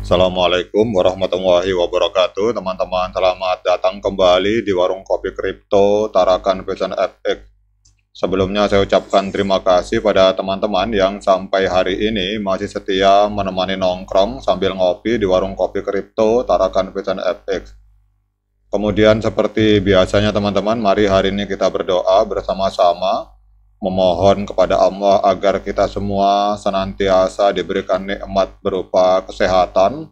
Assalamualaikum warahmatullahi wabarakatuh. Teman-teman, selamat datang kembali di warung kopi kripto Tarakan Pesan FX. Sebelumnya saya ucapkan terima kasih pada teman-teman yang sampai hari ini masih setia menemani nongkrong sambil ngopi di warung kopi kripto Tarakan Pesan FX. Kemudian seperti biasanya teman-teman, mari hari ini kita berdoa bersama-sama, memohon kepada Allah agar kita semua senantiasa diberikan nikmat berupa kesehatan,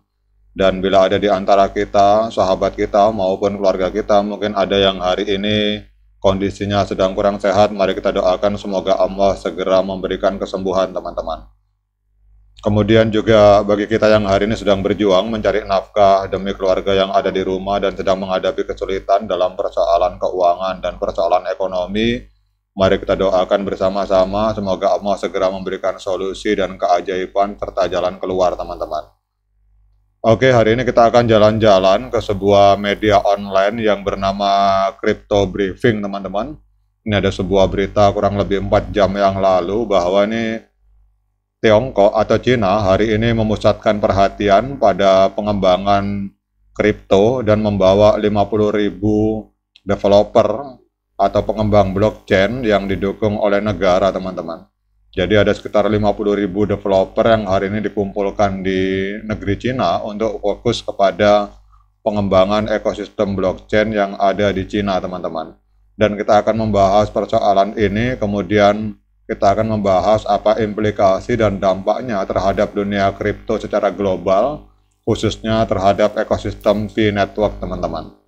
dan bila ada di antara kita, sahabat kita maupun keluarga kita, mungkin ada yang hari ini kondisinya sedang kurang sehat, mari kita doakan semoga Allah segera memberikan kesembuhan teman-teman. Kemudian juga bagi kita yang hari ini sedang berjuang mencari nafkah demi keluarga yang ada di rumah dan sedang menghadapi kesulitan dalam persoalan keuangan dan persoalan ekonomi, mari kita doakan bersama-sama semoga Allah segera memberikan solusi dan keajaiban serta jalan keluar teman-teman. Oke, hari ini kita akan jalan-jalan ke sebuah media online yang bernama Crypto Briefing teman-teman. Ini ada sebuah berita kurang lebih 4 jam yang lalu bahwa ini Tiongkok atau Cina hari ini memusatkan perhatian pada pengembangan kripto dan membawa 50.000 developer atau pengembang blockchain yang didukung oleh negara teman-teman. Jadi ada sekitar 50.000 developer yang hari ini dikumpulkan di negeri Cina untuk fokus kepada pengembangan ekosistem blockchain yang ada di Cina teman-teman. Dan kita akan membahas persoalan ini, kemudian kita akan membahas apa implikasi dan dampaknya terhadap dunia kripto secara global, khususnya terhadap ekosistem P-Network teman-teman.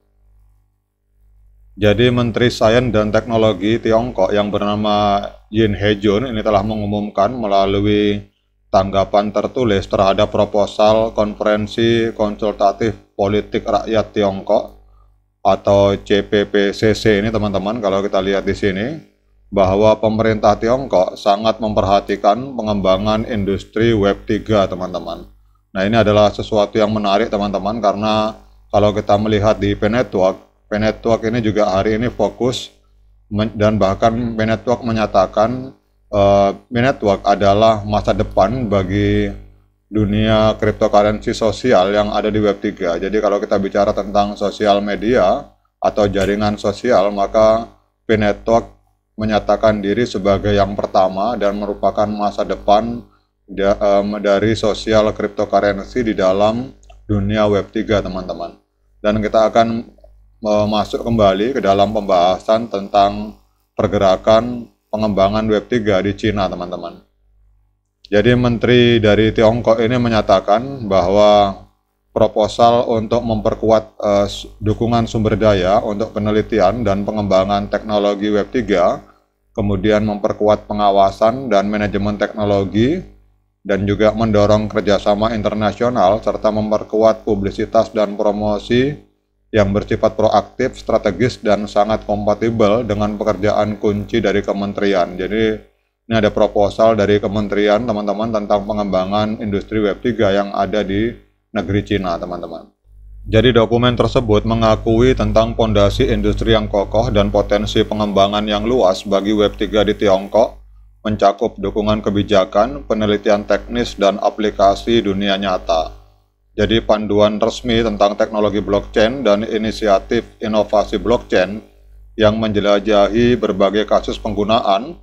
Jadi Menteri Sains dan Teknologi Tiongkok yang bernama Yin Hejun ini telah mengumumkan melalui tanggapan tertulis terhadap proposal Konferensi Konsultatif Politik Rakyat Tiongkok atau CPPCC ini teman-teman, kalau kita lihat di sini bahwa pemerintah Tiongkok sangat memperhatikan pengembangan industri Web3 teman-teman. Nah, ini adalah sesuatu yang menarik teman-teman karena kalau kita melihat di P-Network ini juga hari ini fokus dan bahkan P-Network menyatakan P-Network adalah masa depan bagi dunia cryptocurrency sosial yang ada di Web3. Jadi kalau kita bicara tentang sosial media atau jaringan sosial, maka P-Network menyatakan diri sebagai yang pertama dan merupakan masa depan dari sosial cryptocurrency di dalam dunia Web3 teman-teman. Dan kita akan masuk kembali ke dalam pembahasan tentang pergerakan pengembangan Web3 di Cina teman-teman. Jadi Menteri dari Tiongkok ini menyatakan bahwa proposal untuk memperkuat dukungan sumber daya untuk penelitian dan pengembangan teknologi Web3, kemudian memperkuat pengawasan dan manajemen teknologi, dan juga mendorong kerjasama internasional, serta memperkuat publisitas dan promosi yang bersifat proaktif, strategis, dan sangat kompatibel dengan pekerjaan kunci dari kementerian. Jadi ini ada proposal dari kementerian teman-teman tentang pengembangan industri Web3 yang ada di negeri Cina teman-teman. Jadi dokumen tersebut mengakui tentang fondasi industri yang kokoh dan potensi pengembangan yang luas bagi Web3 di Tiongkok, mencakup dukungan kebijakan, penelitian teknis, dan aplikasi dunia nyata. Jadi panduan resmi tentang teknologi blockchain dan inisiatif inovasi blockchain yang menjelajahi berbagai kasus penggunaan,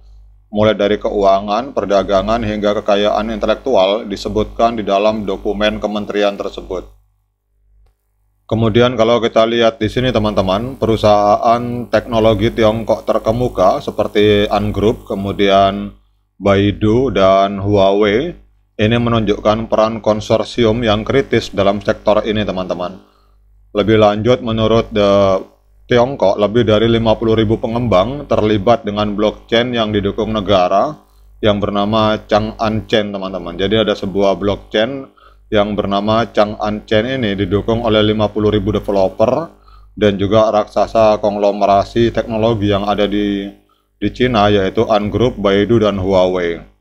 mulai dari keuangan, perdagangan, hingga kekayaan intelektual disebutkan di dalam dokumen kementerian tersebut. Kemudian kalau kita lihat di sini teman-teman, perusahaan teknologi Tiongkok terkemuka seperti Ant Group, kemudian Baidu dan Huawei, ini menunjukkan peran konsorsium yang kritis dalam sektor ini teman-teman. Lebih lanjut, menurut Tiongkok, lebih dari 50.000 pengembang terlibat dengan blockchain yang didukung negara yang bernama Chang'an Chain teman-teman. Jadi ada sebuah blockchain yang bernama Chang'an Chain ini didukung oleh 50.000 developer dan juga raksasa konglomerasi teknologi yang ada di Cina, yaitu Ant Group, Baidu, dan Huawei.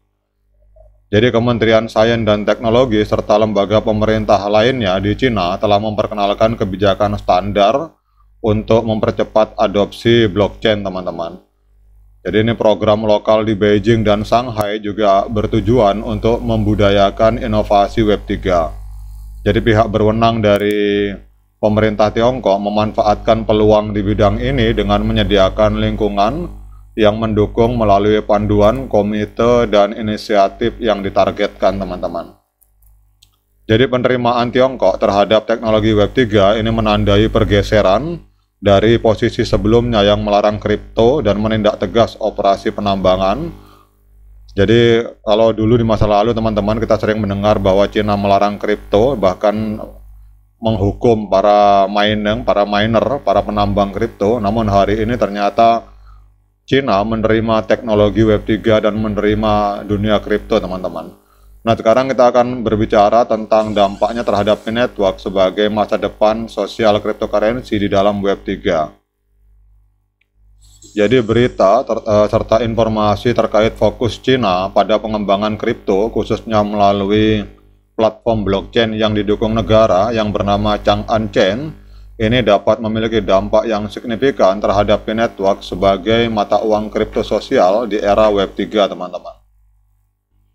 Jadi Kementerian Sains dan Teknologi serta lembaga pemerintah lainnya di Cina telah memperkenalkan kebijakan standar untuk mempercepat adopsi blockchain teman-teman. Jadi ini program lokal di Beijing dan Shanghai juga bertujuan untuk membudayakan inovasi Web3. Jadi pihak berwenang dari pemerintah Tiongkok memanfaatkan peluang di bidang ini dengan menyediakan lingkungan yang mendukung melalui panduan, komite, dan inisiatif yang ditargetkan, teman-teman. Jadi penerimaan Tiongkok terhadap teknologi Web3 ini menandai pergeseran dari posisi sebelumnya yang melarang kripto dan menindak tegas operasi penambangan. Jadi kalau dulu di masa lalu, teman-teman, kita sering mendengar bahwa Cina melarang kripto, bahkan menghukum para miner, para penambang kripto. Namun hari ini ternyata Cina menerima teknologi Web3 dan menerima dunia kripto, teman-teman. Nah, sekarang kita akan berbicara tentang dampaknya terhadap P-Network sebagai masa depan sosial cryptocurrency di dalam Web3. Jadi berita serta informasi terkait fokus Cina pada pengembangan kripto, khususnya melalui platform blockchain yang didukung negara yang bernama Chang'an Chain, ini dapat memiliki dampak yang signifikan terhadap P-Network sebagai mata uang kripto sosial di era Web3, teman-teman.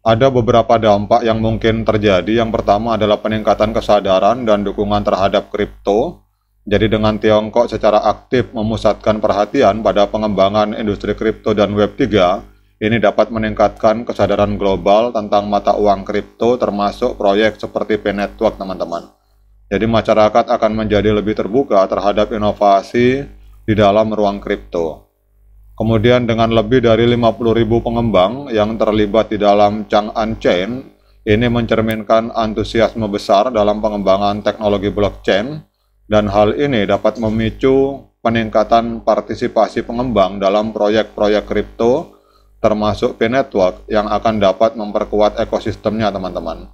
Ada beberapa dampak yang mungkin terjadi. Yang pertama adalah peningkatan kesadaran dan dukungan terhadap kripto. Jadi dengan Tiongkok secara aktif memusatkan perhatian pada pengembangan industri kripto dan Web3, ini dapat meningkatkan kesadaran global tentang mata uang kripto termasuk proyek seperti P-Network, teman-teman. Jadi masyarakat akan menjadi lebih terbuka terhadap inovasi di dalam ruang kripto. Kemudian dengan lebih dari 50.000 pengembang yang terlibat di dalam Chang'an Chain, ini mencerminkan antusiasme besar dalam pengembangan teknologi blockchain. Dan hal ini dapat memicu peningkatan partisipasi pengembang dalam proyek-proyek kripto, termasuk P-Network yang akan dapat memperkuat ekosistemnya, teman-teman.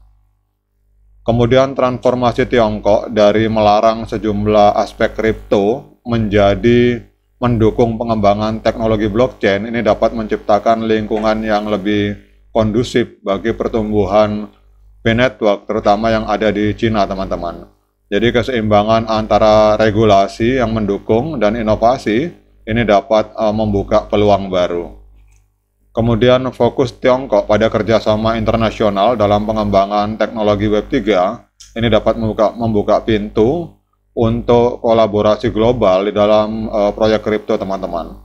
Kemudian transformasi Tiongkok dari melarang sejumlah aspek kripto menjadi mendukung pengembangan teknologi blockchain ini dapat menciptakan lingkungan yang lebih kondusif bagi pertumbuhan P-Network, terutama yang ada di Cina, teman-teman. Jadi keseimbangan antara regulasi yang mendukung dan inovasi ini dapat membuka peluang baru. Kemudian fokus Tiongkok pada kerjasama internasional dalam pengembangan teknologi Web3 ini dapat membuka pintu untuk kolaborasi global di dalam proyek kripto, teman-teman.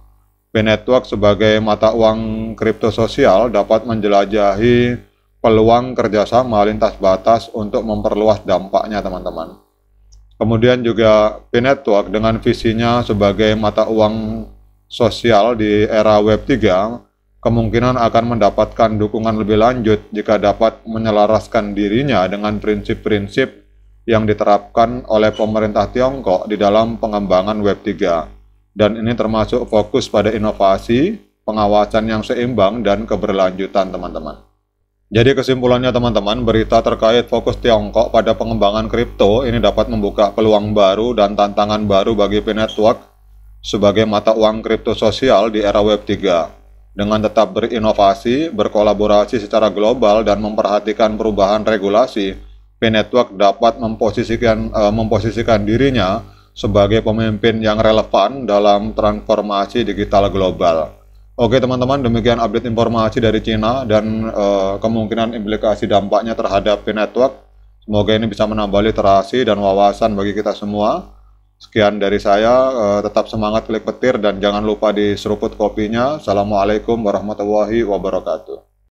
P-Network sebagai mata uang kripto sosial dapat menjelajahi peluang kerjasama lintas batas untuk memperluas dampaknya, teman-teman. Kemudian juga P-Network dengan visinya sebagai mata uang sosial di era Web3 kemungkinan akan mendapatkan dukungan lebih lanjut jika dapat menyelaraskan dirinya dengan prinsip-prinsip yang diterapkan oleh pemerintah Tiongkok di dalam pengembangan Web3. Dan ini termasuk fokus pada inovasi, pengawasan yang seimbang, dan keberlanjutan, teman-teman. Jadi kesimpulannya, teman-teman, berita terkait fokus Tiongkok pada pengembangan kripto ini dapat membuka peluang baru dan tantangan baru bagi P-Network sebagai mata uang kripto sosial di era Web3. Dengan tetap berinovasi, berkolaborasi secara global, dan memperhatikan perubahan regulasi, P-Network dapat memposisikan dirinya sebagai pemimpin yang relevan dalam transformasi digital global. Oke, teman-teman, demikian update informasi dari Cina dan kemungkinan implikasi dampaknya terhadap P-Network. Semoga ini bisa menambah literasi dan wawasan bagi kita semua. Sekian dari saya, tetap semangat klik petir dan jangan lupa diseruput kopinya. Assalamualaikum warahmatullahi wabarakatuh.